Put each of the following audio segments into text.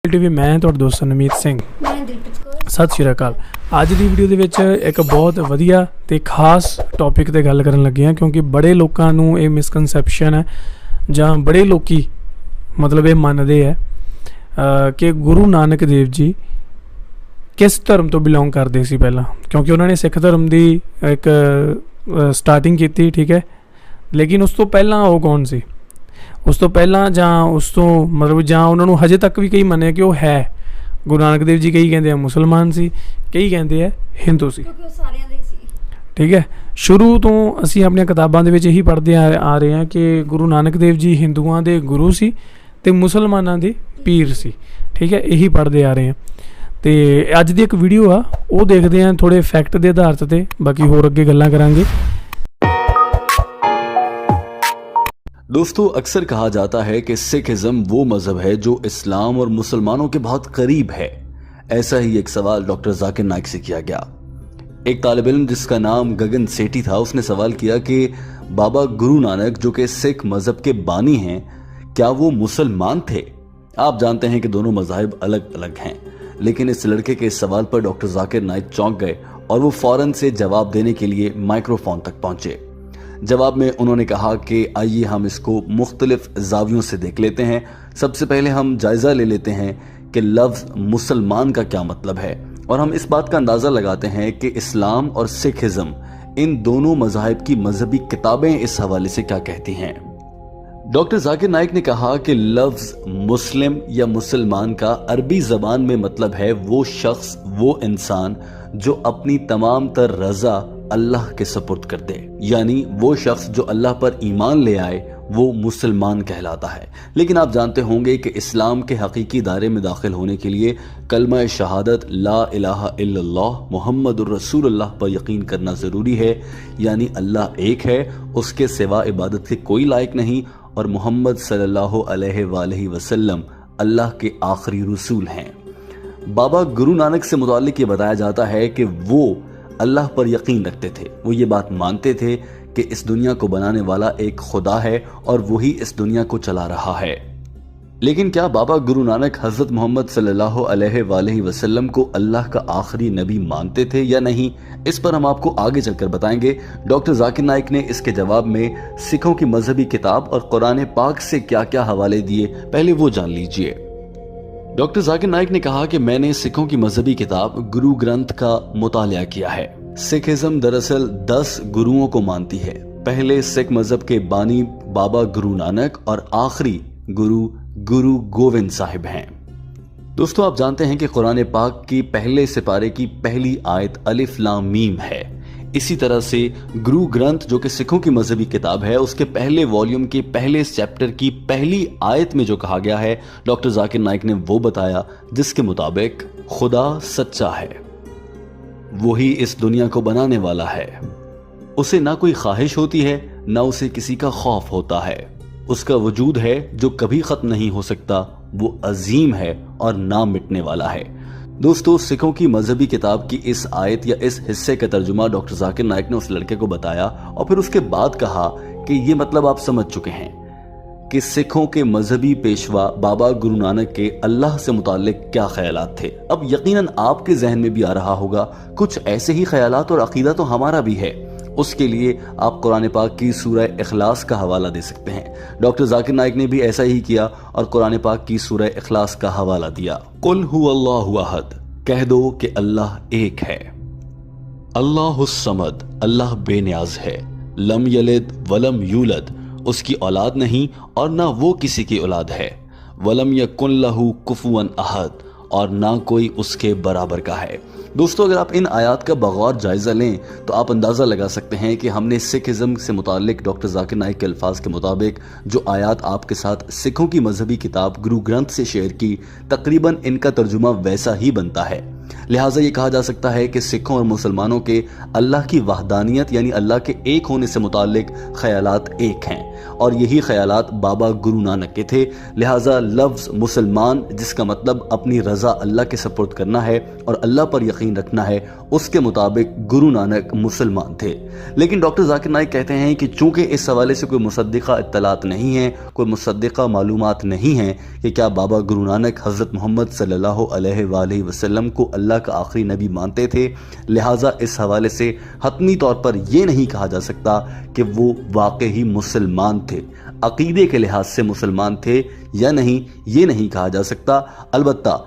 TV मैं ਤੁਹਾਡਾ ਦੋਸਤ ਨਮੀਤ ਸਿੰਘ ਸਤਿ ਸ਼੍ਰੀ ਅਕਾਲ। ਅੱਜ ਦੀ ਵੀਡੀਓ ਦੇ ਵਿੱਚ ਇੱਕ ਬਹੁਤ ਵਧੀਆ ਤੇ ਖਾਸ ਟੌਪਿਕ ਤੇ ਗੱਲ ਕਰਨ ਲੱਗੇ ਹਾਂ ਕਿਉਂਕਿ ਬੜੇ ਲੋਕਾਂ ਨੂੰ ਇਹ ਮਿਸਕਨਸੈਪਸ਼ਨ ਹੈ ਜਾਂ ਬੜੇ ਲੋਕੀ ਮਤਲਬ ਇਹ ਮੰਨਦੇ ਹੈ ਕਿ ਗੁਰੂ ਨਾਨਕ ਦੇਵ ਜੀ किस धर्म तो बिलोंग करते सी पहला, क्योंकि उन्होंने सिख धर्म की एक स्टार्टिंग की थी, ठीक है। लेकिन उस तो पहला वो कौन सी, उस तो पहला जां उस तो मतलब जां उन्होंने हजे तक भी कई मन्ने कि वो है गुरु नानक देव जी, कई कहते हैं मुसलमान सी, कई कहते हैं हिंदू सी, ठीक है। शुरू तो असी अपनी किताबां दे विच यही पढ़ते आ रहे हैं कि गुरु नानक देव जी हिंदुआं दे गुरु सी ते मुसलमानां दे पीर सी, ठीक है। यही पढ़ते आ रहे हैं। तो अज दी एक वीडियो आ वो देखते हैं थोड़े फैक्ट के आधार ते, बाकी होर अगे गल्लां करांगे। दोस्तों, अक्सर कहा जाता है कि सिखिज्म वो मजहब है जो इस्लाम और मुसलमानों के बहुत करीब है। ऐसा ही एक सवाल डॉक्टर जाकिर नाइक से किया गया। एक तालिब इल्म जिसका नाम गगन सेठी था, उसने सवाल किया कि बाबा गुरु नानक जो कि सिख मजहब के बानी हैं, क्या वो मुसलमान थे? आप जानते हैं कि दोनों मजाहिब अलग अलग हैं, लेकिन इस लड़के के इस सवाल पर डॉक्टर जाकिर नाइक चौंक गए और वो फौरन से जवाब देने के लिए माइक्रोफोन तक पहुंचे। जवाब में उन्होंने कहा कि आइए हम इसको मुख्तलिफ जावियों से देख लेते हैं। सबसे पहले हम जायजा ले लेते हैं कि लफ्ज मुसलमान का क्या मतलब है, और हम इस बात का अंदाजा लगाते हैं कि इस्लाम और सिखिज्म इन दोनों मजाहिब की मजहबी किताबें इस हवाले से क्या कहती हैं। डॉक्टर जाकिर नाइक ने कहा कि लफ्ज मुस्लिम या मुसलमान का अरबी जबान में मतलब है वो शख्स, वो इंसान जो अपनी तमाम तर रजा अल्लाह के सपुर्द कर दे, यानी वो शख्स जो अल्लाह पर ईमान ले आए वो मुसलमान कहलाता है। लेकिन आप जानते होंगे कि इस्लाम के हकीकी दायरे में दाखिल होने के लिए कलमा शहादत ला इलाहा इल्लल्लाह मुहम्मदुर रसूलुल्लाह पर यकीन करना ज़रूरी है, यानी अल्लाह एक है, उसके सिवा इबादत के कोई लायक नहीं, और मोहम्मद सल्लल्लाहु अलैहि वसल्लम अल्लाह के आखिरी रसूल हैं। बाबा गुरु नानक से मुताल्लिक ये बताया जाता है कि वो अल्लाह पर यकीन रखते थे, वो ये बात मानते थे कि इस दुनिया को बनाने वाला एक खुदा है और वही इस दुनिया को चला रहा है। लेकिन क्या बाबा गुरु नानक हजरत मोहम्मद सल्लल्लाहु अलैहि वसल्लम को अल्लाह का आखिरी नबी मानते थे या नहीं, इस पर हम आपको आगे चलकर बताएंगे। डॉक्टर जाकिर नाइक ने इसके जवाब में सिखों की मजहबी किताब और कुरान पाक से क्या क्या हवाले दिए, पहले वो जान लीजिए। डॉक्टर जाकिर नाइक ने कहा कि मैंने सिखों की मजहबी किताब गुरु ग्रंथ का मुतालिया किया है। सिखिज्म दरअसल 10 गुरुओं को मानती है। पहले सिख मजहब के बानी बाबा गुरु नानक और आखिरी गुरु गोविंद साहिब हैं। दोस्तों, आप जानते हैं कि कुरान पाक की पहले सिपारे की पहली आयत अलिफ लाम मीम है। इसी तरह से गुरु ग्रंथ जो कि सिखों की मजहबी किताब है, उसके पहले वॉल्यूम के पहले चैप्टर की पहली आयत में जो कहा गया है, डॉक्टर जाकिर नाइक ने वो बताया जिसके मुताबिक खुदा सच्चा है, वही इस दुनिया को बनाने वाला है, उसे ना कोई ख्वाहिश होती है ना उसे किसी का खौफ होता है, उसका वजूद है जो कभी खत्म नहीं हो सकता, वो अजीम है और ना मिटने वाला है। दोस्तों, सिखों की मजहबी किताब की इस आयत या इस हिस्से का तर्जुमा डॉक्टर जाकिर नाइक ने उस लड़के को बताया और फिर उसके बाद कहा कि ये मतलब आप समझ चुके हैं कि सिखों के मजहबी पेशवा बाबा गुरु नानक के अल्लाह से मुताल्लिक क्या ख्यालात थे। अब यकीनन आपके जहन में भी आ रहा होगा कुछ ऐसे ही ख्यालात और अकीदा तो हमारा भी है। उसके लिए आप कुरान पाक की सूरह इखलास का हवाला दे सकते हैं। डॉक्टर जाकिर नाइक ने भी ऐसा ही किया और कुरान पाक की सूरह इखलास का हवाला दिया। कुल हुवल्लाहु अहद, कह दो कि अल्लाह एक है। अल्लाहुस समद, अल्लाह बेनियाज है। लम यलिद वलम यूलद, उसकी औलाद नहीं और ना वो किसी की औलाद है। वलम यकुन लहू कुफुवन अहद, और ना कोई उसके बराबर का है। दोस्तों, अगर आप इन आयात का बगौर जायजा लें तो आप अंदाजा लगा सकते हैं कि हमने सिखिज्म से मुताल्लिक डॉक्टर जाकिर नाइक के अल्फाज के मुताबिक जो आयात आपके साथ सिखों की मजहबी किताब गुरु ग्रंथ से शेयर की, तकरीबन इनका तर्जुमा वैसा ही बनता है। लिहाजा ये कहा जा सकता है कि सिखों और मुसलमानों के अल्लाह की वहदानियत यानी अल्लाह के एक होने से मुताल्लिक ख्यालात एक हैं, और यही ख्यालात बाबा गुरु नानक के थे। लिहाजा लफ्ज़ मुसलमान, जिसका मतलब अपनी रज़ा अल्लाह के सपुर्द करना है और अल्लाह पर यकीन रखना है, उसके मुताबिक गुरु नानक मुसलमान थे। लेकिन डॉक्टर जाकिर नाइक कहते हैं कि चूंकि इस हवाले से कोई मुसद्दिक़ा इत्तलात नहीं है, कोई मुसद्दिक़ा मालूमात नहीं है कि क्या बाबा गुरु नानक हज़रत मोहम्मद सल्लल्लाहु अलैहि वसल्लम को अल्लाह का आखिरी नबी मानते थे। लिहाजा इस हवाले से हतमी तौर पर यह नहीं कहा जा सकता कि वो वाकई मुसलमान थे। अकीदे के लिहाज से मुसलमान थे या नहीं, ये नहीं कहा जा सकता। अलबत्ता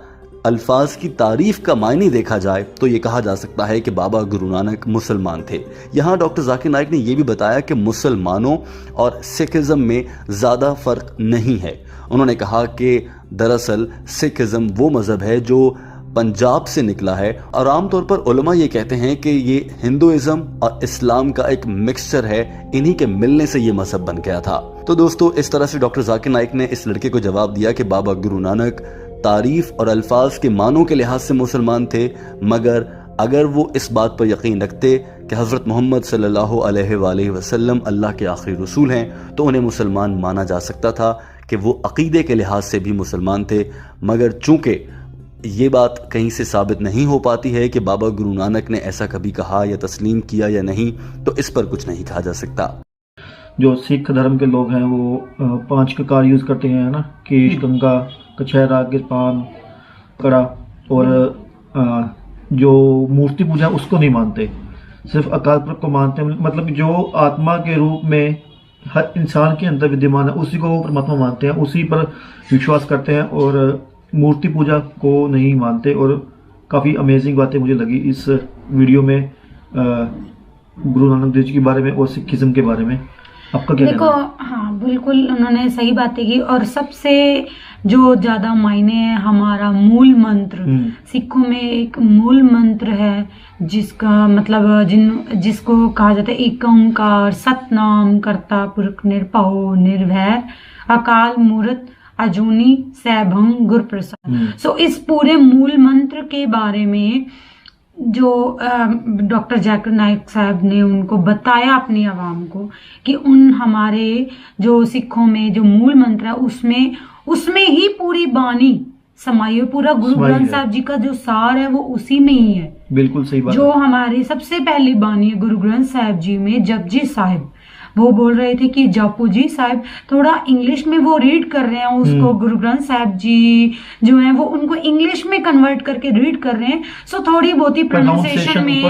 अल्फाज की तारीफ का मायने देखा जाए तो ये कहा जा सकता है कि बाबा गुरु नानक मुसलमान थे। यहाँ डॉक्टर जाकिर नाइक ने यह भी बताया कि मुसलमानों और सिखिज़म में ज़्यादा फ़र्क नहीं है। उन्होंने कहा कि दरअसल सिखिज़म वो मज़हब है जो पंजाब से निकला है और आमतौर पर उलमा ये कहते हैं कि ये हिंदुइज्म और इस्लाम का एक मिक्सचर है, इन्हीं के मिलने से ये मज़हब बन गया था। तो दोस्तों, इस तरह से डॉक्टर जाकिर नाइक ने इस लड़के को जवाब दिया कि बाबा गुरु नानक तारीफ और अल्फाज के मानों के लिहाज से मुसलमान थे, मगर अगर वो इस बात पर यकीन रखते कि हज़रत मोहम्मद सल्लल्लाहु अलैहि वसल्लम अल्लाह के आखिरी रसूल हैं तो उन्हें मुसलमान माना जा सकता था कि वो अकीदे के लिहाज से भी मुसलमान थे। मगर चूँकि ये बात कहीं से साबित नहीं हो पाती है कि बाबा गुरु नानक ने ऐसा कभी कहा या तस्लीम किया या नहीं, तो इस पर कुछ नहीं कहा जा सकता। जो सिख धर्म के लोग हैं वो 5 ककार यूज़ करते हैं ना, केश, कंघा, कछहरा, किरपान, कड़ा, और जो मूर्ति पूजा उसको नहीं मानते, सिर्फ अकाल पुरख को मानते हैं। मतलब जो आत्मा के रूप में हर इंसान के अंदर विद्यमान है उसी को वो परमात्मा मानते हैं, उसी पर विश्वास करते हैं और मूर्ति पूजा को नहीं मानते। और काफ़ी अमेजिंग बातें मुझे लगी इस वीडियो में गुरु नानक देव जी के बारे में और सिखिज्म के बारे में। आपका क्या देखो, हाँ बिल्कुल उन्होंने सही बातें की। और सबसे जो ज्यादा मायने है हमारा मूल मंत्र, सिखों में एक मूल मंत्र है जिसका मतलब जिसको कहा जाता है एक ओंकार सतनाम करता पुरख निर्भव निर्वैर अकाल मूर्त अजूनी सैभं गुर प्रसाद। सो इस पूरे मूल मंत्र के बारे में जो डॉक्टर जाकिर नाइक साहब ने उनको बताया अपनी आवाम को कि उन हमारे जो सिखों में जो मूल मंत्र है उसमें ही पूरी बानी समाई है। पूरा गुरु ग्रंथ साहब जी का जो सार है वो उसी में ही है। बिल्कुल सही बात। जो हमारी सबसे पहली बानी है गुरु ग्रंथ साहब जी में, जपजी साहिब, वो बोल रहे थे कि जपू जी साहब थोड़ा इंग्लिश में वो रीड कर रहे हैं उसको, गुरु ग्रंथ साहब जी जो है वो उनको इंग्लिश में कन्वर्ट करके रीड कर रहे हैं। सो थोड़ी बहुत ही प्रोनाउंसिएशन में,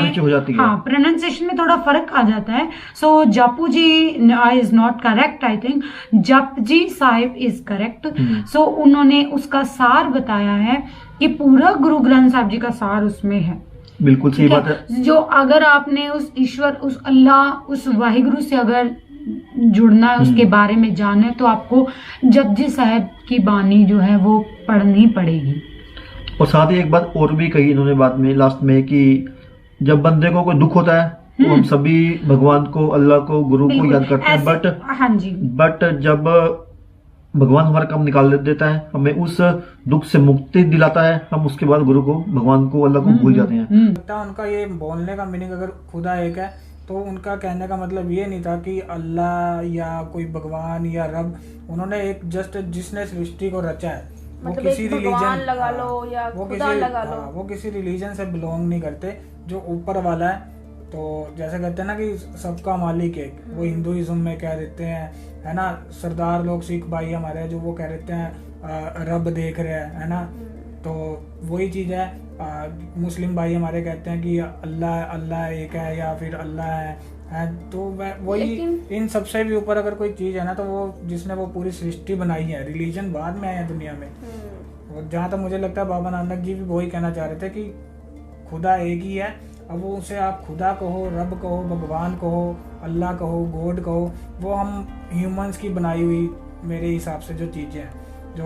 हाँ प्रोनाउंसिएशन में थोड़ा फर्क आ जाता है। So Japuji is not correct, I think Japji Sahib is correct. So उन्होंने उसका सार बताया है कि पूरा गुरु ग्रंथ साहब जी का सार उसमें है। बिल्कुल सही बात है। जो अगर आपने उस ईश्वर, उस अल्लाह, उस वाहिगुरु से अगर जुड़ना है, उसके बारे में जानना है, तो आपको जपजी साहब की बानी जो है वो पढ़नी पड़ेगी। और साथ ही एक बात और भी कही इन्होंने बाद में लास्ट में कि जब बंदे को कोई दुख होता है तो हम सभी भगवान को, अल्लाह को, गुरु को याद करते हैं, बट जब भगवान हमारा काम निकाल देता है, हमें उस दुख से मुक्ति दिलाता है, हम उसके बाद गुरु को, भगवान को, अल्लाह को भूल जाते हैं। उनका ये बोलने का मीनिंग अगर खुदा एक है तो उनका कहने का मतलब ये नहीं था कि अल्लाह या कोई भगवान या रब, उन्होंने एक जस्ट जिसने सृष्टि को रचा है वो मतलब किसी रिलीजन लगा लो या खुदा लगा लो, वो किसी रिलीजन से बिलोंग नहीं करते, जो ऊपर वाला है। तो जैसे कहते हैं ना कि सबका मालिक एक, वो हिंदुइज्म में कह देते हैं, है ना। सरदार लोग सिख भाई हमारे जो वो कह देते हैं रब देख रहे हैं, है ना। तो वही चीज़ है। मुस्लिम भाई हमारे कहते हैं कि अल्लाह एक है या फिर अल्लाह है। तो वही इन सबसे भी ऊपर अगर कोई चीज़ है ना तो वो जिसने वो पूरी सृष्टि बनाई है। रिलीजन बाद में आए हैं दुनिया में। और जहाँ तक मुझे लगता है बाबा नानक जी भी वही कहना चाह रहे थे कि खुदा एक ही है। अब वो उसे आप खुदा कहो, रब कहो, भगवान कहो, अल्लाह कहो, गॉड कहो, वो हम ह्यूमंस की बनाई हुई मेरे हिसाब से जो चीज़ें हैं, जो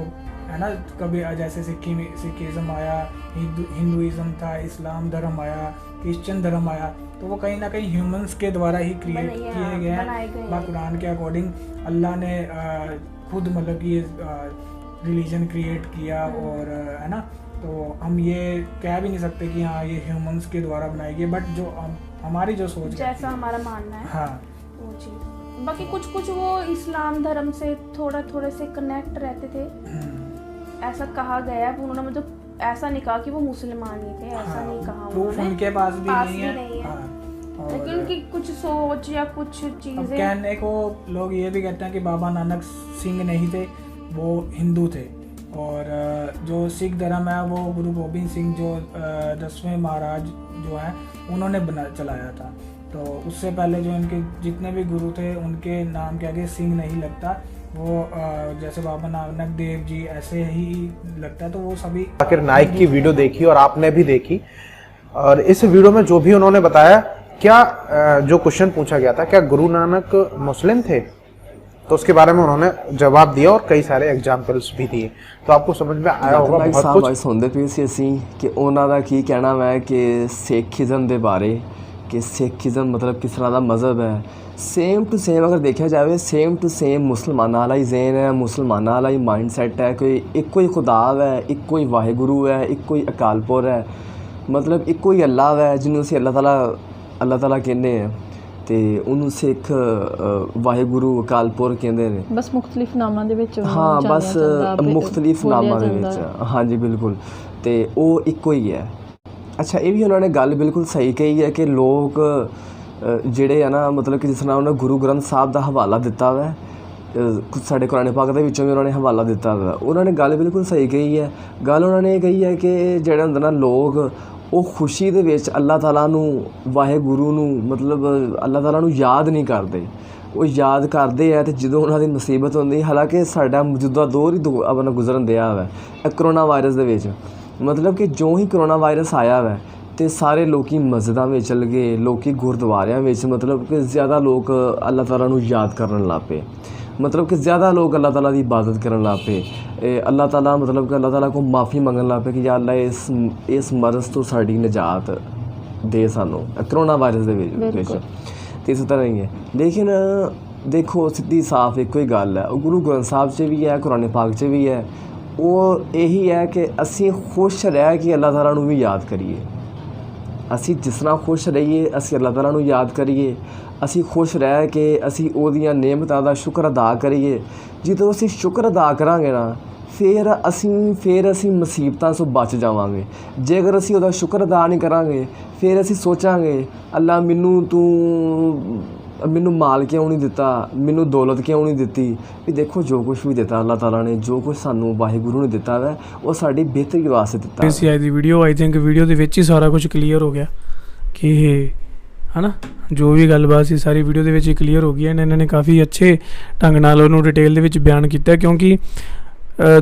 है ना, कभी जैसे सिखिज्म आया, हिंदुइज्म था, इस्लाम धर्म आया, क्रिश्चियन धर्म आया, तो वो कहीं ना कहीं ह्यूमंस के द्वारा ही क्रिएट किए गए हैं। कुरान के अकॉर्डिंग अल्लाह ने खुद मतलब कि रिलीजन क्रिएट किया, और है ना। तो हम ये कह भी नहीं सकते कि हाँ ये ह्यूमंस के द्वारा बनाई गई, बट जो हमारी जो सोच जैसा हमारा मानना है, हाँ वो चीज़। बाकी कुछ वो इस्लाम धर्म से थोड़े से कनेक्ट रहते थे, ऐसा कहा गया है। उन्होंने मतलब ऐसा नहीं कहा कि वो मुसलमान ही थे, ऐसा नहीं कहा प्रूफ उनके पास भी नहीं है। लेकिन उनकी कुछ सोच या कुछ चीजें कहने को लोग ये भी कहते हैं कि बाबा नानक सिंह नहीं थे, वो हिंदू थे, और जो सिख धर्म है वो गुरु गोबिंद सिंह जो 10वें महाराज जो हैं उन्होंने चलाया था। तो उससे पहले जो इनके जितने भी गुरु थे उनके नाम के आगे सिंह नहीं लगता, वो जैसे बाबा नानक देव जी ऐसे ही लगता है। तो वो सभी जाकिर नाइक की वीडियो देखी और आपने भी देखी, और इस वीडियो में जो भी उन्होंने बताया, क्या जो क्वेश्चन पूछा गया था क्या गुरु नानक मुस्लिम थे, तो उसके बारे में उन्होंने जवाब दिया और कई सारे एग्जाम्पल्स भी दिए, तो आपको समझ में आया होगा बहुत कुछ। सुनते पे सी असी कि उन्हों का की कहना है कि सिखिज़म के बारे कि सिखिज़म मतलब किस तरह का मज़हब है। सेम टू सेम अगर देखा जाए सेम टू सेम मुसलमाना वाला ही ज़हन है, मुसलमाना वाला ही माइंड सैट है। कोई एको ही खुदा है, एको ही वाहिगुरू है, एको ही अकालपुर है, मतलब एको ही अल्लाह है जिन्होंने असीं अल्लाह ताला कहते हैं, तो उन्होंने सिख वाहिगुरू अकालपुर कहते हैं। बस मुख्तलिफ नामां दे विच हाँ, बस मुख्तलिफ नामां दे विच, हाँ जी बिल्कुल, तो वो एको ही है। अच्छा, ये भी उन्होंने गल बिल्कुल सही कही है कि लोग ਜਿਹੜੇ ਆ ਨਾ मतलब कि जिस तरह उन्होंने गुरु ग्रंथ साहब का हवाला दिता हुआ है, साढ़े कुरान पाक के विचों भी उन्होंने हवाला दिता हुआ है। उन्होंने गल बिल्कुल सही कही है। गल उन्होंने ये कही है कि ਜਿਹੜੇ ਹੁੰਦੇ ना लोग वो खुशी ਦੇ ਵਿੱਚ अल्लाह ताला ਨੂੰ ਵਾਹਿਗੁਰੂ ਨੂੰ मतलब अल्लाह ताला ਨੂੰ याद नहीं करते, वो याद करते हैं तो ਜਦੋਂ ਉਹਨਾਂ ਦੀ ਮੁਸੀਬਤ ਹੁੰਦੀ। ਹਾਲਾਂਕਿ ਸਾਡਾ ਮੌਜੂਦਾ ਦੌਰ ਹੀ ਆਪਣਾ ਗੁਜ਼ਰਨ ਦਿਆ ਵਾ ਕਰੋਨਾ ਵਾਇਰਸ ਦੇ ਵਿੱਚ, मतलब कि जो ही ਕਰੋਨਾ ਵਾਇਰਸ ਆਇਆ ਵਾ तो सारे लोग मस्जिदां में चल गए, लोग गुरुद्वारियां में मतलब कि ज़्यादा लोग अल्लाह ताला नू याद करन लग पे, मतलब कि ज़्यादा लोग अल्लाह ताला की इबादत करन लग पे। अल्लाह ताला मतलब कि अल्लाह ताला को माफ़ी मंगन लग पे कि या अल्लाह इस मरज़ तो साड़ी निजात दे सानू करोना वायरस दे विच। तो इस तरह ही है। लेकिन देखो सीधी साफ एक ही गल है, गुरु ग्रंथ साहब च भी है, कुरान पाक च भी है, वो यही है कि असी खुश रह कि अल्लाह ताला नू भी याद करिए। असी जिस तरह खुश रहिए असी अल्लाह ताला नू याद करिए, असी खुश रह के असी ओदियां नेमतां दा शुक्र अदा करिए। ਜਦੋਂ ਅਸੀਂ शुक्र अदा करांगे ना फिर असी मुसीबतां ਤੋਂ बच जावांगे। जेकर असी ਉਹਦਾ शुक्र अदा नहीं करांगे फिर असी सोचांगे अल्लाह ਮੈਨੂੰ माल क्यों नहीं दिता, ਮੈਨੂੰ दौलत क्यों नहीं दिती। भी देखो जो कुछ भी दिता अल्लाह ताला ने, जो कुछ सानू वाहिगुरू ने दिता है वो साडी बेहतरी वास्ते दिता है। इस आज दी वीडियो आई थिंक वीडियो ਦੇ ਵਿੱਚ ਹੀ ਸਾਰਾ ਕੁਝ ਕਲੀਅਰ ਹੋ ਗਿਆ ਕਿ है ना जो भी गलबात सी सारी वीडियो ਦੇ ਵਿੱਚ ਹੀ ਕਲੀਅਰ ਹੋ ਗਈ ਹੈ। ਇਹਨਾਂ ਨੇ ਕਾਫੀ ਅੱਛੇ ਢੰਗ ਨਾਲ ਉਹਨੂੰ ਡਿਟੇਲ ਦੇ ਵਿੱਚ ਬਿਆਨ ਕੀਤਾ, ਕਿਉਂਕਿ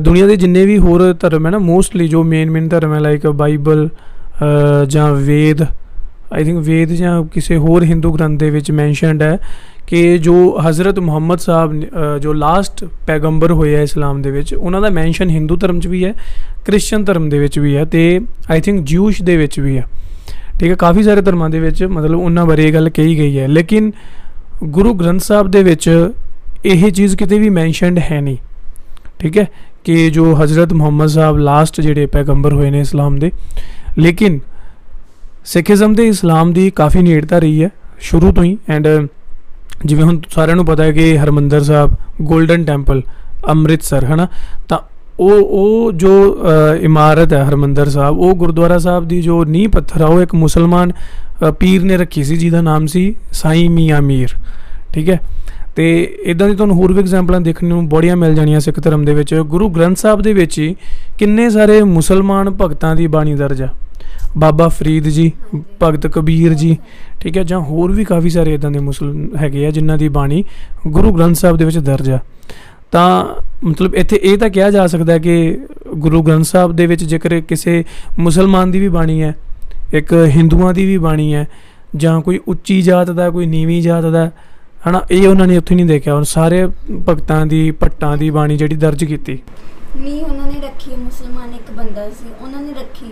ਦੁਨੀਆ ਦੇ ਜਿੰਨੇ ਵੀ ਹੋਰ ਧਰਮ ਹੈ ਨਾ ਮੋਸਟਲੀ ਜੋ ਮੇਨ ਧਰਮ ਹੈ ਲਾਈਕ ਬਾਈਬਲ ਜਾਂ वेद, आई थिंक वेद ਜਾਂ ਕਿਸੇ ਹੋਰ ਹਿੰਦੂ ਗ੍ਰੰਥ ਦੇ ਵਿੱਚ ਮੈਂਸ਼ਨਡ ਹੈ ਕਿ ਜੋ ਹਜ਼ਰਤ ਮੁਹੰਮਦ ਸਾਹਿਬ ਜੋ ਲਾਸਟ ਪੈਗੰਬਰ ਹੋਏ ਆ ਇਸਲਾਮ ਦੇ ਵਿੱਚ, ਉਹਨਾਂ ਦਾ ਮੈਂਸ਼ਨ ਹਿੰਦੂ ਧਰਮ 'ਚ ਵੀ ਹੈ, ਕ੍ਰਿਸਚਨ ਧਰਮ ਦੇ ਵਿੱਚ ਵੀ ਹੈ, ਅਤੇ ਆਈ ਥਿੰਕ ਜਿਊਸ਼ ਦੇ ਵਿੱਚ ਵੀ ਹੈ। ਠੀਕ ਹੈ, ਕਾਫੀ ਸਾਰੇ ਧਰਮਾਂ ਦੇ ਵਿੱਚ ਮਤਲਬ ਉਹਨਾਂ ਬਾਰੇ ਇਹ ਗੱਲ ਕਹੀ ਗਈ ਹੈ। ਲੇਕਿਨ ਗੁਰੂ ਗ੍ਰੰਥ ਸਾਹਿਬ ਦੇ ਵਿੱਚ ਇਹ ਚੀਜ਼ ਕਿਤੇ ਵੀ ਮੈਂਸ਼ਨਡ ਹੈ ਨਹੀਂ। ਠੀਕ ਹੈ, ਕਿ ਜੋ ਹਜ਼ਰਤ ਮੁਹੰਮਦ ਸਾਹਿਬ ਲਾਸਟ ਜਿਹੜੇ ਪੈਗੰਬਰ ਹੋਏ ਨੇ ਇਸਲਾਮ ਦੇ। ਲੇਕਿਨ ਸਿੱਖੀਜ਼ਮ ਦੇ ਇਸਲਾਮ ਦੀ ਕਾਫੀ ਨੇੜਤਾ ਰਹੀ ਹੈ ਸ਼ੁਰੂ ਤੋਂ ਹੀ। ਐਂਡ ਜਿਵੇਂ ਹੁਣ ਸਾਰਿਆਂ ਨੂੰ ਪਤਾ ਹੈ ਕਿ ਹਰਮੰਦਰ ਸਾਹਿਬ, ਗੋਲਡਨ ਟੈਂਪਲ ਅੰਮ੍ਰਿਤਸਰ ਹੈ ਨਾ, ਤਾਂ ਉਹ ਜੋ ਇਮਾਰਤ ਹੈ ਹਰਮੰਦਰ ਸਾਹਿਬ, ਉਹ ਗੁਰਦੁਆਰਾ ਸਾਹਿਬ ਦੀ ਜੋ ਨੀਂਹ ਪੱਥਰ ਆ ਉਹ ਇੱਕ ਮੁਸਲਮਾਨ ਪੀਰ ਨੇ ਰੱਖੀ ਸੀ ਜਿਹਦਾ ਨਾਮ ਸੀ ਸਾਈਂ ਮੀਆਂ ਮੀਰ। ਠੀਕ ਹੈ, ਅਤੇ ਇੱਦਾਂ ਦੀ ਤੁਹਾਨੂੰ ਹੋਰ ਵੀ ਐਗਜ਼ਾਮਪਲਾਂ ਦੇਖਣ ਨੂੰ ਬੜੀਆਂ ਮਿਲ ਜਾਣੀਆਂ ਸਿੱਖ ਧਰਮ ਦੇ ਵਿੱਚ। ਗੁਰੂ ਗ੍ਰੰਥ ਸਾਹਿਬ ਦੇ ਵਿੱਚ ਹੀ ਕਿੰਨੇ ਸਾਰੇ ਮੁਸਲਮਾਨ ਭਗਤਾਂ ਦੀ ਬਾਣੀ ਦਰਜ ਆ, ਬਾਬਾ ਫਰੀਦ ਜੀ, ਭਗਤ ਕਬੀਰ ਜੀ, ਠੀਕ ਹੈ, ਜਾਂ ਹੋਰ ਵੀ ਕਾਫੀ ਸਾਰੇ ਇੱਦਾਂ ਦੇ ਮੁਸਲਮ ਹੈਗੇ ਆ ਜਿਨ੍ਹਾਂ ਦੀ ਬਾਣੀ ਗੁਰੂ ਗ੍ਰੰਥ ਸਾਹਿਬ ਦੇ ਵਿੱਚ ਦਰਜ ਆ। ਤਾਂ ਮਤਲਬ ਇੱਥੇ ਇਹ ਤਾਂ ਕਿਹਾ ਜਾ ਸਕਦਾ ਕਿ ਗੁਰੂ ਗ੍ਰੰਥ ਸਾਹਿਬ ਦੇ ਵਿੱਚ ਜੇਕਰ ਕਿਸੇ ਮੁਸਲਮਾਨ ਦੀ ਵੀ ਬਾਣੀ ਹੈ, ਇੱਕ ਹਿੰਦੂਆਂ ਦੀ ਵੀ ਬਾਣੀ ਹੈ, ਜਾਂ ਕੋਈ ਉੱਚੀ ਜਾਤ ਦਾ ਕੋਈ ਨੀਵੀਂ ਜਾਤ ਦਾ ਹੈ ਨਾ, ਇਹ ਉਹਨਾਂ ਨੇ ਉੱਥੇ ਨਹੀਂ ਦੇਖਿਆ। ਹੁਣ ਸਾਰੇ ਭਗਤਾਂ ਦੀ ਭੱਟਾਂ ਦੀ ਬਾਣੀ ਜਿਹੜੀ ਦਰਜ ਕੀਤੀ ਨਹੀਂ ਉਹਨਾਂ ਨੇ ਰੱਖੀ। ਮੁਸਲਮਾਨ ਇੱਕ ਬੰਦਾ ਸੀ, ਉਹਨਾਂ ਨੇ ਰੱਖੀ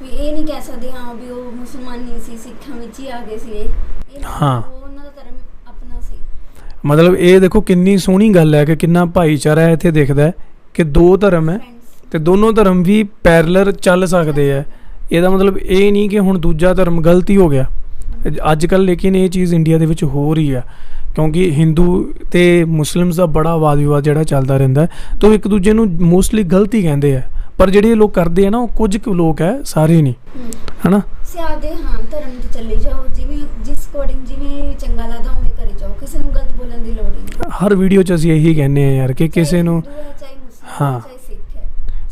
ਵੀ ਇਹ ਨਹੀਂ ਕਹਿ ਸਕਦੇ ਹਾਂ ਵੀ ਉਹ ਮੁਸਲਮਾਨ ਨਹੀਂ ਸੀ, ਸਿੱਖਾਂ ਵਿੱਚ ਹੀ ਆ ਗਏ ਸੀ। ਇਹ ਹਾਂ, ਉਹਨਾਂ ਦਾ ਧਰਮ ਆਪਣਾ ਸੀ। ਮਤਲਬ ਇਹ ਦੇਖੋ ਕਿੰਨੀ ਸੋਹਣੀ ਗੱਲ ਹੈ ਕਿ ਕਿੰਨਾ ਭਾਈਚਾਰਾ ਇੱਥੇ ਦਿਖਦਾ ਕਿ ਦੋ ਧਰਮ ਹੈ ਅਤੇ ਦੋਨੋਂ ਧਰਮ ਵੀ ਪੈਰਲਰ ਚੱਲ ਸਕਦੇ ਹੈ। ਇਹਦਾ ਮਤਲਬ ਇਹ ਨਹੀਂ ਕਿ ਹੁਣ ਦੂਜਾ ਧਰਮ ਗਲਤ ਹੀ ਹੋ ਗਿਆ ਅੱਜ ਕੱਲ੍ਹ। ਲੇਕਿਨ ਇਹ ਚੀਜ਼ ਇੰਡੀਆ ਦੇ ਵਿੱਚ ਹੋ ਰਹੀ ਆ ਕਿਉਂਕਿ ਹਿੰਦੂ ਅਤੇ ਮੁਸਲਿਮਸ ਦਾ ਬੜਾ ਵਾਦ ਵਿਵਾਦ ਜਿਹੜਾ ਚੱਲਦਾ ਰਹਿੰਦਾ, ਤਾਂ ਉਹ ਇੱਕ ਦੂਜੇ ਨੂੰ ਮੋਸਟਲੀ ਗਲਤ ਹੀ ਕਹਿੰਦੇ ਆ। ਪਰ ਜਿਹੜੇ ਲੋਕ ਕਰਦੇ ਆ ਨਾ ਉਹ ਕੁਝ ਕੁ ਲੋਕ ਹੈ, ਸਾਰੇ ਨਹੀਂ, ਹੈ ਨਾ। ਸਿਆਦੇ ਹਾਂ ਧਰਮ 'ਤੇ ਚੱਲੇ ਜਾਓ, ਜਿਵੇਂ ਜਿਸ ਅਕੋਰਡਿੰਗ ਜਿਵੇਂ ਚੰਗਾ ਲੱਗਦਾ ਉਵੇਂ ਕਰੀ ਜਾਓ, ਕਿਸੇ ਨੂੰ ਗਲਤ ਬੋਲਣ ਦੀ ਲੋੜ ਨਹੀਂ। ਹਰ ਵੀਡੀਓ 'ਚ ਅਸੀਂ ਇਹੀ ਕਹਿੰਦੇ ਹਾਂ ਯਾਰ ਕਿ ਕਿਸੇ ਨੂੰ, ਹਾਂ,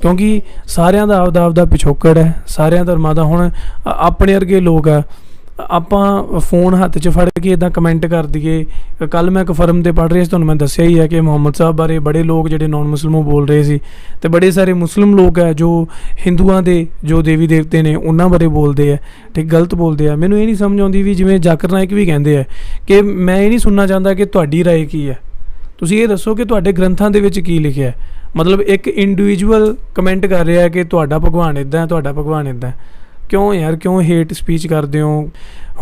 क्योंकि सारिਆਂ ਦਾ ਆਪਦਾ ਆਪਦਾ ਪਿਛੋਕੜ ਹੈ, ਸਾਰਿਆਂ ਧਰਮਾਂ ਦਾ। ਹੁਣ ਆਪਣੇ ਵਰਗੇ ਲੋਕ ਆ, ਆਪਾਂ फ़ोन ਹੱਥ 'ਚ ਫੜ ਕੇ ਇੱਦਾਂ ਕਮੈਂਟ ਕਰ ਦਈਏ। ਕੱਲ੍ਹ ਮੈਂ ਇੱਕ ਫਰਮ 'ਤੇ ਪੜ੍ਹ ਰਿਹਾ ਸੀ, ਤੁਹਾਨੂੰ ਮੈਂ ਦੱਸਿਆ ਹੀ ਹੈ ਕਿ ਮੁਹੰਮਦ ਸਾਹਿਬ ਬਾਰੇ ਬੜੇ ਲੋਕ ਜਿਹੜੇ ਨੌਨ ਮੁਸਲਿਮ ਬੋਲ ਰਹੇ ਸੀ, ਅਤੇ ਬੜੇ ਸਾਰੇ ਮੁਸਲਿਮ ਲੋਕ ਹੈ ਜੋ ਹਿੰਦੂਆਂ ਦੇ ਜੋ ਦੇਵੀ ਦੇਵਤੇ ਨੇ ਉਹਨਾਂ ਬਾਰੇ ਬੋਲਦੇ ਆ, ਠੀਕ ਗਲਤ ਬੋਲਦੇ ਆ। ਮੈਨੂੰ ਇਹ ਨਹੀਂ ਸਮਝ ਆਉਂਦੀ ਵੀ ਜਿਵੇਂ ਜ਼ਾਕਿਰ ਨਾਇਕ ਵੀ ਕਹਿੰਦੇ ਆ ਕਿ ਮੈਂ ਇਹ ਨਹੀਂ ਸੁਣਨਾ ਚਾਹੁੰਦਾ ਕਿ ਤੁਹਾਡੀ ਰਾਏ ਕੀ ਹੈ, ਤੁਸੀਂ ਇਹ ਦੱਸੋ ਕਿ ਤੁਹਾਡੇ ਗ੍ਰੰਥਾਂ ਦੇ ਵਿੱਚ ਕੀ ਲਿਖਿਆ। ਮਤਲਬ ਇੱਕ ਇੰਡੀਵਿਜੂਅਲ ਕਮੈਂਟ ਕਰ ਰਿਹਾ ਕਿ ਤੁਹਾਡਾ ਭਗਵਾਨ ਇੱਦਾਂ ਹੈ, ਤੁਹਾਡਾ ਭਗਵਾਨ ਇੱਦਾਂ। ਕਿਉਂ ਯਾਰ, ਕਿਉਂ ਹੇਟ ਸਪੀਚ ਕਰਦੇ ਹੋ?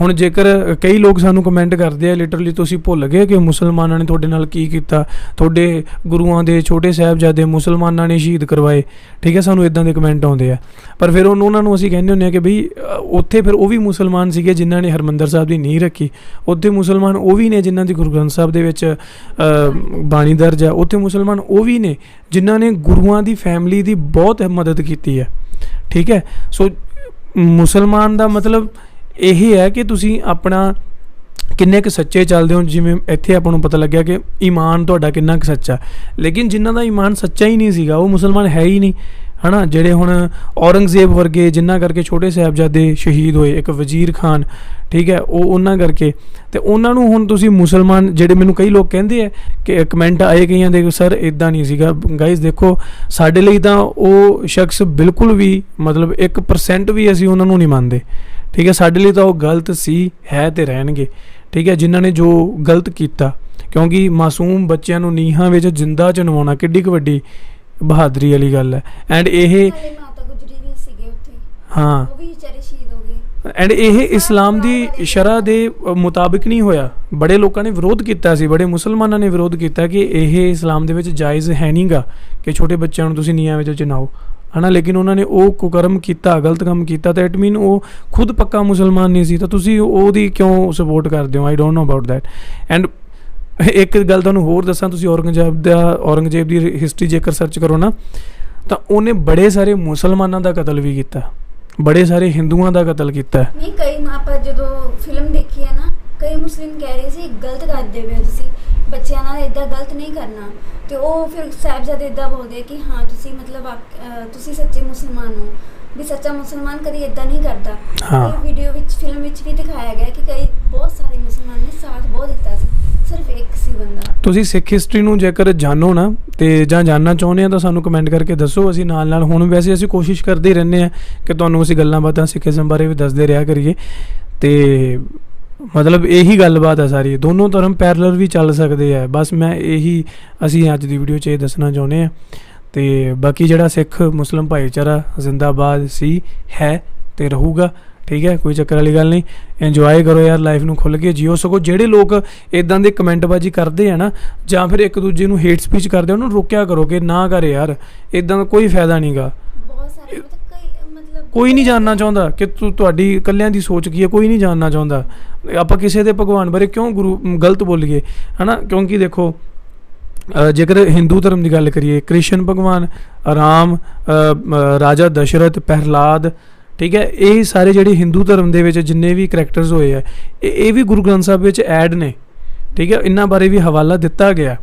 ਹੁਣ ਜੇਕਰ ਕਈ ਲੋਕ ਸਾਨੂੰ ਕਮੈਂਟ ਕਰਦੇ ਆ ਲਿਟਰਲੀ ਤੁਸੀਂ ਭੁੱਲ ਗਏ ਕਿ ਮੁਸਲਮਾਨਾਂ ਨੇ ਤੁਹਾਡੇ ਨਾਲ ਕੀ ਕੀਤਾ, ਤੁਹਾਡੇ ਗੁਰੂਆਂ ਦੇ ਛੋਟੇ ਸਾਹਿਬਜ਼ਾਦੇ ਮੁਸਲਮਾਨਾਂ ਨੇ ਸ਼ਹੀਦ ਕਰਵਾਏ, ਠੀਕ ਹੈ, ਸਾਨੂੰ ਇੱਦਾਂ ਦੇ ਕਮੈਂਟ ਆਉਂਦੇ ਆ। ਪਰ ਫਿਰ ਉਹਨਾਂ ਨੂੰ ਅਸੀਂ ਕਹਿੰਦੇ ਹੁੰਦੇ ਹਾਂ ਕਿ ਬਈ ਉੱਥੇ ਫਿਰ ਉਹ ਵੀ ਮੁਸਲਮਾਨ ਸੀਗੇ ਜਿਨ੍ਹਾਂ ਨੇ ਹਰਿਮੰਦਰ ਸਾਹਿਬ ਦੀ ਨੀਂਹ ਰੱਖੀ, ਉੱਥੇ ਮੁਸਲਮਾਨ ਉਹ ਵੀ ਨੇ ਜਿਨ੍ਹਾਂ ਦੀ ਗੁਰੂ ਗ੍ਰੰਥ ਸਾਹਿਬ ਦੇ ਵਿੱਚ ਬਾਣੀ ਦਰਜ ਹੈ, ਉੱਥੇ ਮੁਸਲਮਾਨ ਉਹ ਵੀ ਨੇ ਜਿਨ੍ਹਾਂ ਨੇ ਗੁਰੂਆਂ ਦੀ ਫੈਮਿਲੀ ਦੀ ਬਹੁਤ ਮਦਦ ਕੀਤੀ ਹੈ, ਠੀਕ ਹੈ। ਸੋ ਮੁਸਲਮਾਨ ਦਾ ਮਤਲਬ ਇਹ ਹੈ ਕਿ ਤੁਸੀਂ ਆਪਣਾ ਕਿੰਨੇ ਕੁ ਸੱਚੇ ਚੱਲਦੇ ਹੋ। ਜਿਵੇਂ ਇੱਥੇ ਆਪਾਂ ਨੂੰ ਪਤਾ ਲੱਗਿਆ ਕਿ ਈਮਾਨ ਤੁਹਾਡਾ ਕਿੰਨਾ ਕੁ ਸੱਚਾ, ਲੇਕਿਨ ਜਿਨ੍ਹਾਂ ਦਾ ਈਮਾਨ ਸੱਚਾ ਹੀ ਨਹੀਂ ਸੀਗਾ ਉਹ ਮੁਸਲਮਾਨ ਹੈ ਹੀ ਨਹੀਂ, ਹੈ ਨਾ। ਜਿਹੜੇ ਹੁਣ ਔਰੰਗਜ਼ੇਬ ਵਰਗੇ ਜਿਨ੍ਹਾਂ ਕਰਕੇ ਛੋਟੇ ਸਾਹਿਬਜ਼ਾਦੇ ਸ਼ਹੀਦ ਹੋਏ, ਇੱਕ ਵਜ਼ੀਰ ਖਾਨ, ਠੀਕ ਹੈ, ਉਹ ਉਹਨਾਂ ਕਰਕੇ, ਅਤੇ ਉਹਨਾਂ ਨੂੰ ਹੁਣ ਤੁਸੀਂ ਮੁਸਲਮਾਨ ਜਿਹੜੇ ਮੈਨੂੰ ਕਈ ਲੋਕ ਕਹਿੰਦੇ ਆ ਕਿ ਕਮੈਂਟ ਆਏ ਕਈਆਂ ਦੇ ਸਰ ਇੱਦਾਂ ਨਹੀਂ ਸੀਗਾ। ਗਾਈਜ਼ ਦੇਖੋ, ਸਾਡੇ ਲਈ ਤਾਂ ਉਹ ਸ਼ਖਸ ਬਿਲਕੁਲ ਵੀ ਮਤਲਬ 1% ਵੀ ਅਸੀਂ ਉਹਨਾਂ ਨੂੰ ਨਹੀਂ ਮੰਨਦੇ, ਠੀਕ ਹੈ। ਸਾਡੇ ਲਈ ਤਾਂ ਉਹ ਗਲਤ ਸੀ, ਹੈ ਅਤੇ ਰਹਿਣਗੇ, ਠੀਕ ਹੈ, ਜਿਨ੍ਹਾਂ ਨੇ ਜੋ ਗਲਤ ਕੀਤਾ। ਕਿਉਂਕਿ ਮਾਸੂਮ ਬੱਚਿਆਂ ਨੂੰ ਨੀਹਾਂ ਵਿੱਚ ਜਿੰਦਾ ਚਣਵਾਉਣਾ ਕਿੱਡੀ ਕੁ ਵੱਡੀ ਬਹਾਦਰੀ ਵਾਲੀ ਗੱਲ ਹੈ। ਐਂਡ ਇਹ ਹਾਂ, ਐਂਡ ਇਹ ਇਸਲਾਮ ਦੀ ਸ਼ਰ੍ਹਾ ਦੇ ਮੁਤਾਬਿਕ ਨਹੀਂ ਹੋਇਆ। ਬੜੇ ਲੋਕਾਂ ਨੇ ਵਿਰੋਧ ਕੀਤਾ ਸੀ, ਬੜੇ ਮੁਸਲਮਾਨਾਂ ਨੇ ਵਿਰੋਧ ਕੀਤਾ ਕਿ ਇਹ ਇਸਲਾਮ ਦੇ ਵਿੱਚ ਜਾਇਜ਼ ਹੈ ਨਹੀਂ ਗਾ ਕਿ ਛੋਟੇ ਬੱਚਿਆਂ ਨੂੰ ਤੁਸੀਂ ਨੀਹਾਂ ਵਿੱਚ ਚਿਣਾਓ, ਹੈ ਨਾ। ਲੇਕਿਨ ਉਹਨਾਂ ਨੇ ਉਹ ਕੁਕਰਮ ਕੀਤਾ, ਗਲਤ ਕੰਮ ਕੀਤਾ, ਤਾਂ ਇਟ ਮੀਨ ਉਹ ਖੁਦ ਪੱਕਾ ਮੁਸਲਮਾਨ ਨਹੀਂ ਸੀ, ਤਾਂ ਤੁਸੀਂ ਉਹਦੀ ਕਿਉਂ ਸਪੋਰਟ ਕਰਦੇ ਹੋ? I don't know about that. And ਇੱਕ ਗੱਲ ਤੁਹਾਨੂੰ ਹੋਰ ਦੱਸਾਂ, ਤੁਸੀਂ ਔਰੰਗਜ਼ੇਬ ਦੀ ਹਿਸਟਰੀ ਜੇਕਰ ਸਰਚ ਕਰੋ ਨਾ, ਤਾਂ ਉਹਨੇ ਬੜੇ ਸਾਰੇ ਮੁਸਲਮਾਨਾਂ ਦਾ ਕਤਲ ਵੀ ਕੀਤਾ, ਬੜੇ ਸਾਰੇ ਹਿੰਦੂਆਂ ਦਾ ਕਤਲ ਕੀਤਾ। ਨਹੀਂ, ਕਈ ਆਪਾਂ ਜਦੋਂ ਫਿਲਮ ਦੇਖੀ ਹੈ ਨਾ, ਕਈ ਮੁਸਲਿਮ ਕਹਿ ਰਹੇ ਸੀ ਗਲਤ ਕਰਦੇ ਪਏ ਹੋ ਤੁਸੀਂ, ਬੱਚਿਆਂ ਨਾਲ ਇੱਦਾਂ ਗਲਤ ਨਹੀਂ ਕਰਨਾ, ਤੇ ਉਹ ਫਿਰ ਸਾਹਿਬਜ਼ਾਦੇ ਇੱਦਾਂ ਬੋਲਦੇ ਕਿ ਹਾਂ ਤੁਸੀਂ ਮਤਲਬ ਤੁਸੀਂ ਸੱਚੇ ਮੁਸਲਮਾਨ ਹੋ, ਵੀ ਸੱਚਾ ਮੁਸਲਮਾਨ ਕਦੀ ਇੱਦਾਂ ਨਹੀਂ ਕਰਦਾ। ਇਹ ਵੀਡੀਓ ਵਿੱਚ ਫਿਲਮ ਵਿੱਚ ਵੀ ਦਿਖਾਇਆ ਗਿਆ ਕਿ ਕਈ ਬਹੁਤ ਸਾਰੇ ਮੁਸਲਮਾਨ ਨੇ ਸਾਥ ਬਹੁਤ ਦਿੱਤਾ ਸੀ, ਸਿਰਫ ਇੱਕ ਸੀ ਬੰਦਾ। ਤੁਸੀਂ ਸਿੱਖ ਹਿਸਟਰੀ ਨੂੰ ਜੇਕਰ ਜਾਣੋ ਨਾ, ਤੇ ਜਾਂ ਜਾਣਨਾ ਚਾਹੁੰਦੇ ਆ ਤਾਂ ਸਾਨੂੰ ਕਮੈਂਟ ਕਰਕੇ ਦੱਸੋ, ਅਸੀਂ ਨਾਲ ਨਾਲ ਹੁਣ ਵੈਸੇ ਅਸੀਂ ਕੋਸ਼ਿਸ਼ ਕਰਦੇ ਹੀ ਰਹਿੰਦੇ ਹਾਂ ਕਿ ਤੁਹਾਨੂੰ ਅਸੀਂ ਗੱਲਾਂ ਬਾਤਾਂ ਸਿੱਖੀਜ਼ਮ ਬਾਰੇ ਵੀ ਦੱਸਦੇ ਰਿਹਾ ਕਰੀਏ। ਤੇ ਮਤਲਬ ਇਹੀ ਗੱਲਬਾਤ ਹੈ ਸਾਰੀ, ਦੋਨੋਂ ਧਰਮ ਪੈਰਲਲ ਵੀ ਚੱਲ ਸਕਦੇ ਆ। ਬਸ ਮੈਂ ਇਹੀ ਅਸੀਂ ਅੱਜ ਦੀ ਵੀਡੀਓ 'ਚ ਇਹ ਦੱਸਣਾ ਚਾਹੁੰਦੇ ਹਾਂ। ਤੇ ਬਾਕੀ ਜਿਹੜਾ ਸਿੱਖ ਮੁਸਲਿਮ ਭਾਈਚਾਰਾ ਜ਼ਿੰਦਾਬਾਦ ਸੀ, ਹੈ ਤੇ ਰਹੂਗਾ, ਠੀਕ ਹੈ, ਕੋਈ ਚੱਕਰ ਵਾਲੀ ਗੱਲ ਨਹੀਂ। ਇੰਜੋਏ ਕਰੋ ਯਾਰ, ਲਾਈਫ ਨੂੰ ਖੁੱਲ੍ਹ ਕੇ ਜੀਓ। ਸਗੋਂ ਜਿਹੜੇ ਲੋਕ ਇੱਦਾਂ ਦੇ ਕਮੈਂਟਬਾਜ਼ੀ ਕਰਦੇ ਆ ਨਾ, ਜਾਂ ਫਿਰ ਇੱਕ ਦੂਜੇ ਨੂੰ ਹੇਟ ਸਪੀਚ ਕਰਦੇ, ਉਹਨੂੰ ਰੋਕਿਆ ਕਰੋ ਕਿ ਨਾ ਕਰ ਯਾਰ, ਇੱਦਾਂ ਦਾ ਕੋਈ ਫਾਇਦਾ ਨਹੀਂ ਗਾ। ਕੋਈ ਨਹੀਂ ਜਾਣਨਾ ਚਾਹੁੰਦਾ ਕਿ ਤੁਹਾਡੀ ਇਕੱਲਿਆਂ ਦੀ ਸੋਚ ਕੀ ਹੈ, ਕੋਈ ਨਹੀਂ ਜਾਣਨਾ ਚਾਹੁੰਦਾ। ਆਪਾਂ ਕਿਸੇ ਦੇ ਭਗਵਾਨ ਬਾਰੇ ਕਿਉਂ ਗਲਤ ਬੋਲੀਏ, ਹੈ ਨਾ। ਕਿਉਂਕਿ ਦੇਖੋ, ਜੇਕਰ ਹਿੰਦੂ ਧਰਮ ਦੀ ਗੱਲ ਕਰੀਏ, ਕ੍ਰਿਸ਼ਨ ਭਗਵਾਨ, ਰਾਮ, ਰਾਜਾ ਦਸ਼ਰਥ, ਪ੍ਰਹਿਲਾਦ, ਠੀਕ ਹੈ, ਇਹ ਸਾਰੇ ਜਿਹੜੇ ਹਿੰਦੂ ਧਰਮ ਦੇ ਵਿੱਚ ਜਿੰਨੇ ਵੀ ਕਰੈਕਟਰਸ ਹੋਏ ਆ, ਇਹ ਵੀ ਗੁਰੂ ਗ੍ਰੰਥ ਸਾਹਿਬ ਵਿੱਚ ਐਡ ਨੇ, ਠੀਕ ਹੈ। ਇਹਨਾਂ ਬਾਰੇ ਵੀ ਹਵਾਲਾ ਦਿੱਤਾ ਗਿਆ,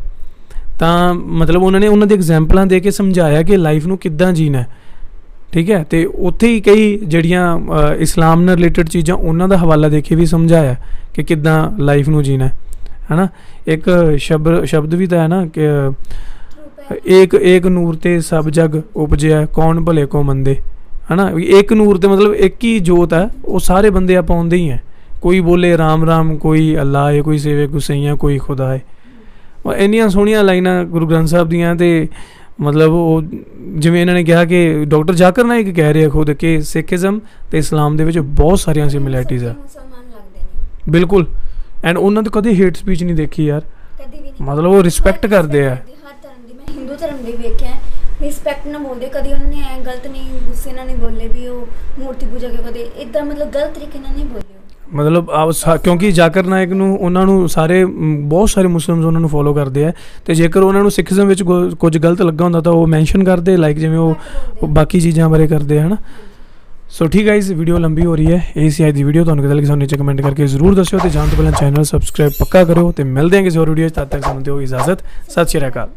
ਤਾਂ ਮਤਲਬ ਉਹਨਾਂ ਨੇ ਉਹਨਾਂ ਦੇ ਐਗਜ਼ਾਮਪਲਾਂ ਦੇ ਕੇ ਸਮਝਾਇਆ ਕਿ ਲਾਈਫ ਨੂੰ ਕਿੱਦਾਂ ਜੀਣਾ, ਠੀਕ ਹੈ। ਅਤੇ ਉੱਥੇ ਹੀ ਕਈ ਜਿਹੜੀਆਂ ਇਸਲਾਮ ਨਾਲ ਰਿਲੇਟਡ ਚੀਜ਼ਾਂ ਉਹਨਾਂ ਦਾ ਹਵਾਲਾ ਦੇ ਕੇ ਵੀ ਸਮਝਾਇਆ ਕਿ ਕਿੱਦਾਂ ਲਾਈਫ ਨੂੰ ਜੀਣਾ, ਹੈ ਨਾ। ਇੱਕ ਸ਼ਬਦ ਵੀ ਤਾਂ ਹੈ ਨਾ ਕਿ ਏਕ ਨੂਰ ਤੇ ਸਭ ਜਗ ਉਪਜਿਆ, ਕੌਣ ਭਲੇ ਕੋ ਮੰਦੇ, ਹੈ ਨਾ। ਇੱਕ ਨੂਰ ਤੇ ਮਤਲਬ ਇੱਕ ਹੀ ਜੋਤ ਹੈ, ਉਹ ਸਾਰੇ ਬੰਦੇ ਆਪਾਂ ਆਉਂਦੇ ਹੀ ਹੈ। ਕੋਈ ਬੋਲੇ ਰਾਮ ਰਾਮ, ਕੋਈ ਅੱਲਾ ਹੈ, ਕੋਈ ਸੇਵੇ ਗੁਸਈਆਂ, ਕੋਈ ਖੁਦਾ ਹੈ। ਇੰਨੀਆਂ ਸੋਹਣੀਆਂ ਲਾਈਨਾਂ ਗੁਰੂ ਗ੍ਰੰਥ ਸਾਹਿਬ ਦੀਆਂ। ਤੇ ਮਤਲਬ ਉਹ ਜਿਵੇਂ ਇਹਨਾਂ ਨੇ ਕਿਹਾ ਕਿ ਡਾਕਟਰ ਜ਼ਾਕਿਰ ਨਾਇਕ ਕਹਿ ਰਹੇ ਖੁਦ ਕਿ ਸਿੱਖੀਜ਼ਮ ਅਤੇ ਇਸਲਾਮ ਦੇ ਵਿੱਚ ਬਹੁਤ ਸਾਰੀਆਂ ਸਿਮਿਲੈਰਿਟੀਜ਼ ਆ, ਬਿਲਕੁਲ। ਐਂਡ ਉਹਨਾਂ ਤੋਂ ਕਦੇ ਹੇਟ ਸਪੀਚ ਨਹੀਂ ਦੇਖੀ ਯਾਰ, ਮਤਲਬ ਉਹ ਰਿਸਪੈਕਟ ਕਰਦੇ ਆ। ਮੈਂ ਹਿੰਦੂ ਧਰਮ ਦੇ ਵੇਖਿਆ, ਰਿਸਪੈਕਟ ਨਾਲ ਬੋਲਦੇ, ਕਦੀ ਉਹਨਾਂ ਨੇ ਐ ਗਲਤ ਨਹੀਂ, ਗੁੱਸੇ ਨਾਲ ਨਹੀਂ ਬੋਲੇ ਵੀ ਉਹ ਮੂਰਤੀ ਪੂਜਾ ਕੇ, ਕਦੇ ਇੱਦਾਂ ਮਤਲਬ ਗਲਤ ਤਰੀਕੇ ਨਾਲ ਨਹੀਂ ਬੋਲੇ। ਮਤਲਬ ਕਿਉਂਕਿ ਜ਼ਾਕਿਰ ਨਾਇਕ ਨੂੰ ਉਹਨਾਂ ਨੂੰ ਸਾਰੇ ਬਹੁਤ ਸਾਰੇ ਮੁਸਲਿਮਸ ਉਹਨਾਂ ਨੂੰ ਫੋਲੋ ਕਰਦੇ ਆ, ਅਤੇ ਜੇਕਰ ਉਹਨਾਂ ਨੂੰ ਸਿੱਖੀਜ਼ਮ ਵਿੱਚ ਕੁਝ ਗਲਤ ਲੱਗਾ ਹੁੰਦਾ ਤਾਂ ਉਹ ਮੈਂਸ਼ਨ ਕਰਦੇ, ਲਾਈਕ ਜਿਵੇਂ ਉਹ ਬਾਕੀ ਚੀਜ਼ਾਂ ਬਾਰੇ ਕਰਦੇ, ਹੈ ਨਾ। ਸੋ ਠੀਕ ਹੈ, ਇਸ ਵੀਡੀਓ ਲੰਬੀ ਹੋ ਰਹੀ ਹੈ, ਇਹ ਸੀ ਅੱਜ ਦੀ ਵੀਡੀਓ। ਤੁਹਾਨੂੰ ਕਿੱਦਾਂ ਲੱਗੀ ਸਾਨੂੰ ਨੀਚੇ ਕਮੈਂਟ ਕਰਕੇ ਜ਼ਰੂਰ ਦੱਸਿਓ, ਅਤੇ ਜਾਣ ਤੋਂ ਪਹਿਲਾਂ ਚੈਨਲ ਸਬਸਕ੍ਰਾਈਬ ਪੱਕਾ ਕਰਿਓ, ਅਤੇ ਮਿਲਦੇ ਹਾਂ ਕਿਸੇ ਹੋਰ ਵੀਡੀਓ 'ਚ। ਤਦ ਤੱਕ ਸਾਨੂੰ ਦਿਓ ਇਜਾਜ਼ਤ। ਸਤਿ ਸ਼੍ਰੀ ਅਕਾਲ।